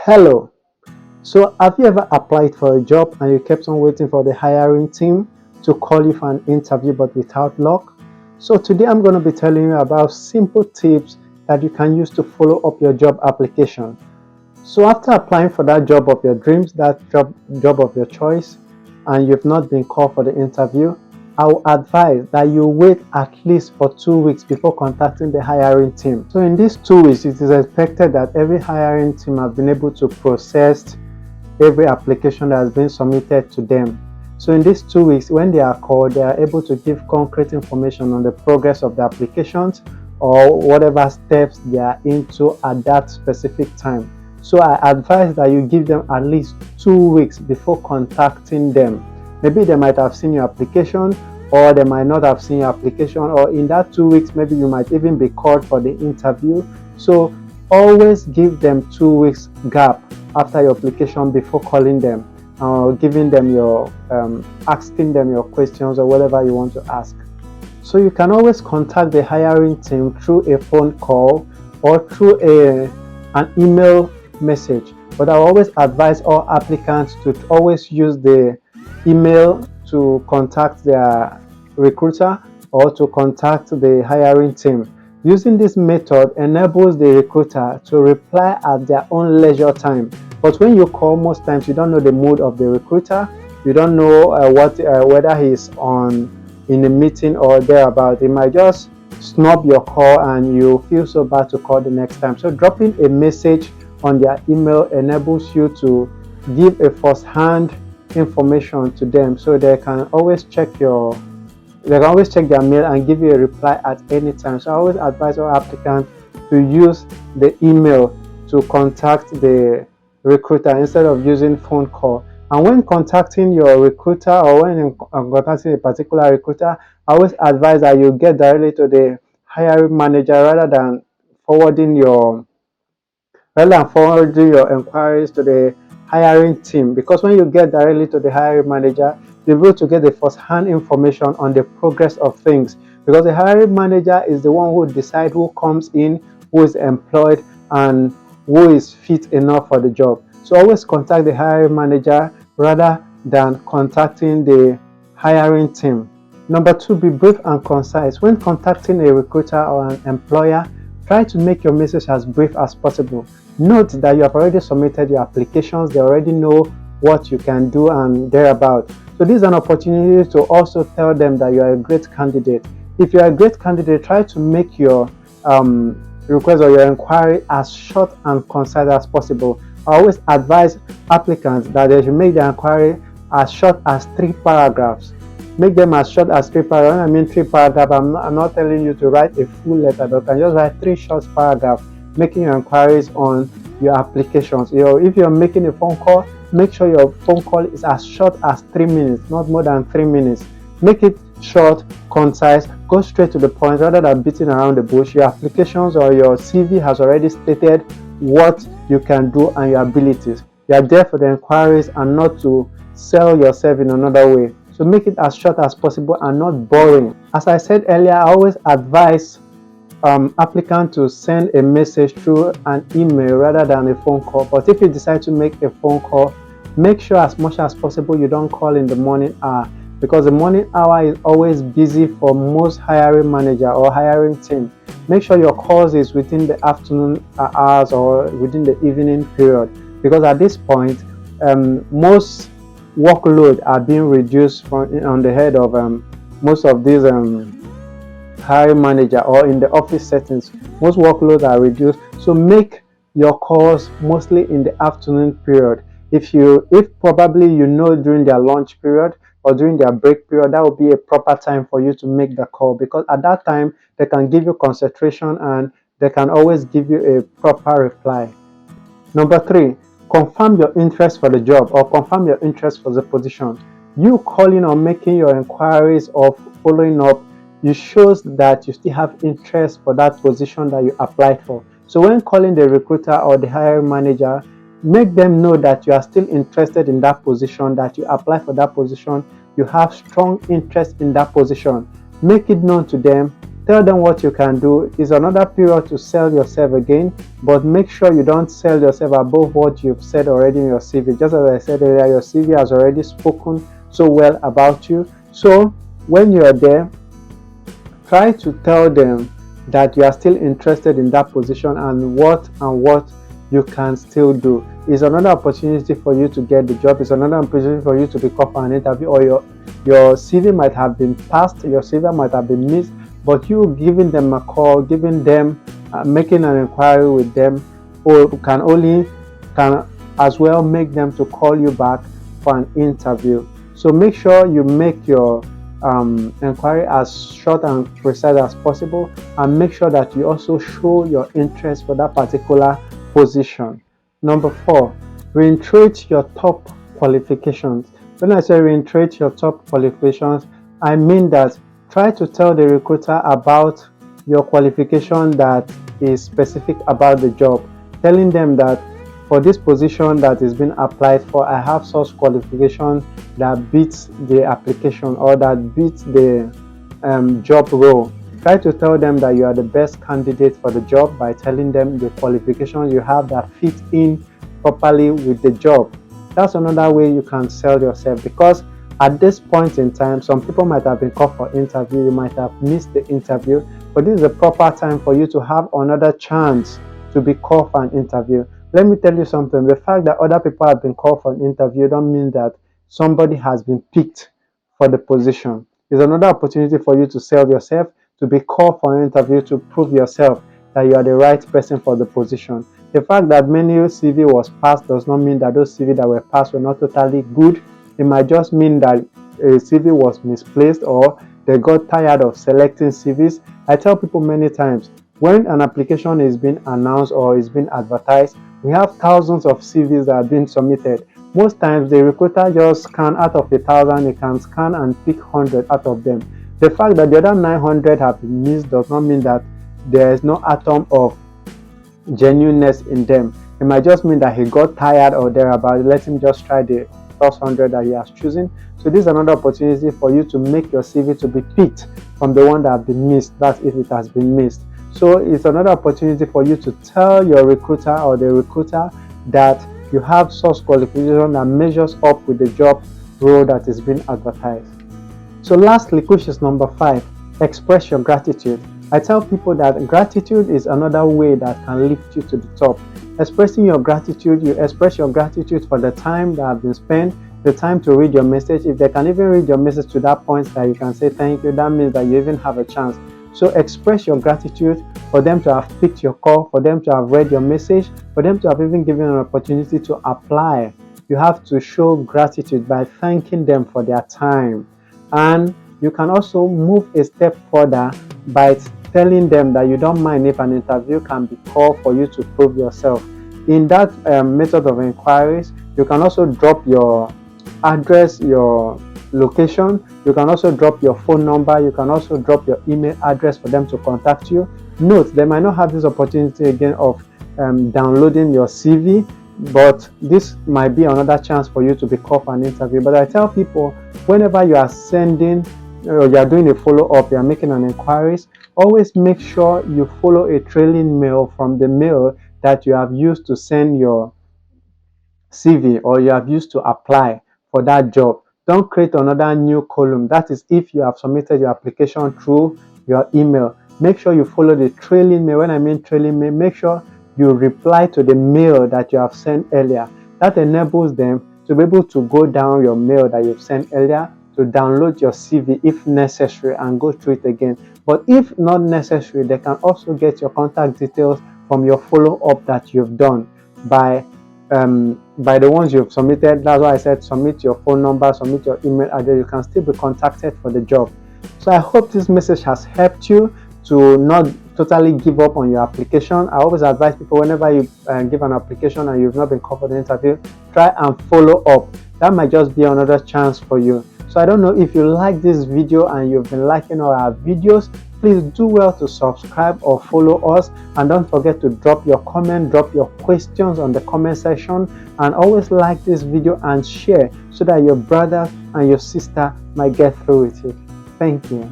Hello. So, have you ever applied for a job and you kept on waiting for the hiring team to call you for an interview but without luck? So, today I'm going to be telling you about simple tips that you can use to follow up your job application. So, after applying for that job of your dreams, that job of your choice, and you've not been called for the interview, I will advise that you wait at least for 2 weeks before contacting the hiring team. So in these 2 weeks, it is expected that every hiring team have been able to process every application that has been submitted to them. So in these 2 weeks, when they are called, they are able to give concrete information on the progress of the applications or whatever steps they are into at that specific time. So I advise that you give them at least 2 weeks before contacting them. Maybe they might have seen your application or they might not have seen your application, or in that 2 weeks maybe you might even be called for the interview. So always give them 2 weeks gap after your application before calling them or giving them your asking them your questions or whatever you want to ask. So you can always contact the hiring team through a phone call or through an email message, but I always advise all applicants to always use the email to contact their recruiter or to contact the hiring team. Using this method enables the recruiter to reply at their own leisure time. But when you call, most times you don't know the mood of the recruiter. You don't know whether he's in a meeting or thereabout. He might just snub your call and you feel so bad to call the next time. So dropping a message on their email enables you to give a first-hand information to them, so they can always check their mail and give you a reply at any time. So I always advise all applicants to use the email to contact the recruiter instead of using phone call. And when contacting your recruiter or when contacting a particular recruiter, I always advise that you get directly to the hiring manager rather than forwarding your inquiries to the hiring team, because when you get directly to the hiring manager, you're able to get the first-hand information on the progress of things, because the hiring manager is the one who decides who comes in, who is employed, and who is fit enough for the job. So always contact the hiring manager rather than contacting the hiring team. Number 2, be brief and concise. When contacting a recruiter or an employer, try to make your message as brief as possible. Note that you have already submitted your applications. They already know what you can do and thereabout. So this is an opportunity to also tell them that you are a great candidate. If you are a great candidate, try to make your request or your inquiry as short and concise as possible. I always advise applicants that they should make their inquiry as short as 3 paragraphs. Make them as short as 3 paragraphs. When I mean 3 paragraphs, I'm not telling you to write a full letter, but you can just write 3 short paragraphs making your inquiries on your applications. If you're making a phone call, make sure your phone call is as short as 3 minutes, not more than 3 minutes. Make it short, concise, go straight to the point rather than beating around the bush. Your applications or your CV has already stated what you can do and your abilities. You are there for the inquiries and not to sell yourself in another way. So make it as short as possible and not boring. As I said earlier, I always advise applicant to send a message through an email rather than a phone call. But if you decide to make a phone call, make sure as much as possible you don't call in the morning hour, because the morning hour is always busy for most hiring manager or hiring team. Make sure your calls is within the afternoon hours or within the evening period, because at this point most workload are being reduced on the head of most of these hiring manager, or in the office settings most workloads are reduced. So make your calls mostly in the afternoon period. If probably during their lunch period or during their break period, that will be a proper time for you to make the call, because at that time they can give you concentration and they can always give you a proper reply. Number 3, confirm your interest for the job or confirm your interest for the position. You calling or making your inquiries or following up, it shows that you still have interest for that position that you applied for. So when calling the recruiter or the hiring manager, make them know that you are still interested in that position, that you apply for that position, you have strong interest in that position. Make it known to them Tell them what you can do. It's another period to sell yourself again, but make sure you don't sell yourself above what you've said already in your CV. Just as I said earlier, your CV has already spoken so well about you. So when you're there, try to tell them that you are still interested in that position and what you can still do. It's another opportunity for you to get the job. It's another opportunity for you to be called for an interview, or your CV might have been passed, your CV might have been missed, but you giving them a call, giving them, making an inquiry with them, or can as well make them to call you back for an interview. So make sure you make your inquiry as short and precise as possible, and make sure that you also show your interest for that particular position. Number 4, reiterate your top qualifications. When I say reiterate your top qualifications, I mean that try to tell the recruiter about your qualification that is specific about the job, telling them that for this position that is being applied for, I have such qualification that beats the application or that beats the job role. Try to tell them that you are the best candidate for the job by telling them the qualifications you have that fit in properly with the job. That's another way you can sell yourself, because at this point in time, some people might have been called for interview, you might have missed the interview, but this is a proper time for you to have another chance to be called for an interview. Let me tell you something. The fact that other people have been called for an interview don't mean that somebody has been picked for the position. It's another opportunity for you to sell yourself, to be called for an interview, to prove yourself that you are the right person for the position. The fact that many CV was passed does not mean that those CV that were passed were not totally good. It might just mean that a CV was misplaced, or they got tired of selecting CVs. I tell people many times, when an application is being announced or is being advertised, we have thousands of CVs that are being submitted. Most times the recruiter just scan out of 1,000, it can scan and pick 100 out of them. The fact that the other 900 have been missed does not mean that there is no atom of genuineness in them. It might just mean that he got tired or thereabout. Let him just try the first 100 that he has chosen. So this is another opportunity for you to make your CV to be picked from the one that have been missed. That's if it has been missed. So it's another opportunity for you to tell your recruiter or the recruiter that you have such qualification that measures up with the job role that is being advertised. So lastly, which is number 5, express your gratitude. I tell people that gratitude is another way that can lift you to the top. Expressing your gratitude, you express your gratitude for the time that has been spent, the time to read your message. If they can even read your message to that point that you can say thank you, that means that you even have a chance. So express your gratitude for them to have picked your call, for them to have read your message, for them to have even given an opportunity to apply. You have to show gratitude by thanking them for their time. And you can also move a step further by telling them that you don't mind if an interview can be called for you to prove yourself. In that method of inquiries, you can also drop your address, your location. You can also drop your phone number. You can also drop your email address for them to contact you. Note, they might not have this opportunity again of downloading your CV, but this might be another chance for you to be called for an interview. But I tell people, whenever you are sending or you are doing a follow-up, you are making an inquiries, always make sure you follow a trailing mail from the mail that you have used to send your CV or you have used to apply for that job. Don't create another new column. That is if you have submitted your application through your email. Make sure you follow the trailing mail. When I mean trailing mail, make sure you reply to the mail that you have sent earlier. That enables them to be able to go down your mail that you've sent earlier, to download your CV if necessary and go through it again. But if not necessary, they can also get your contact details from your follow-up that you've done by the ones you've submitted. That's why I said submit your phone number, submit your email address. You can still be contacted for the job. So I hope this message has helped you to not totally give up on your application. I always advise people, whenever you give an application and you've not been called for the interview, try and follow up. That might just be another chance for you. So I don't know if you like this video and you've been liking our videos, please do well to subscribe or follow us, and don't forget to drop your comment, drop your questions on the comment section, and always like this video and share so that your brother and your sister might get through with it. Thank you.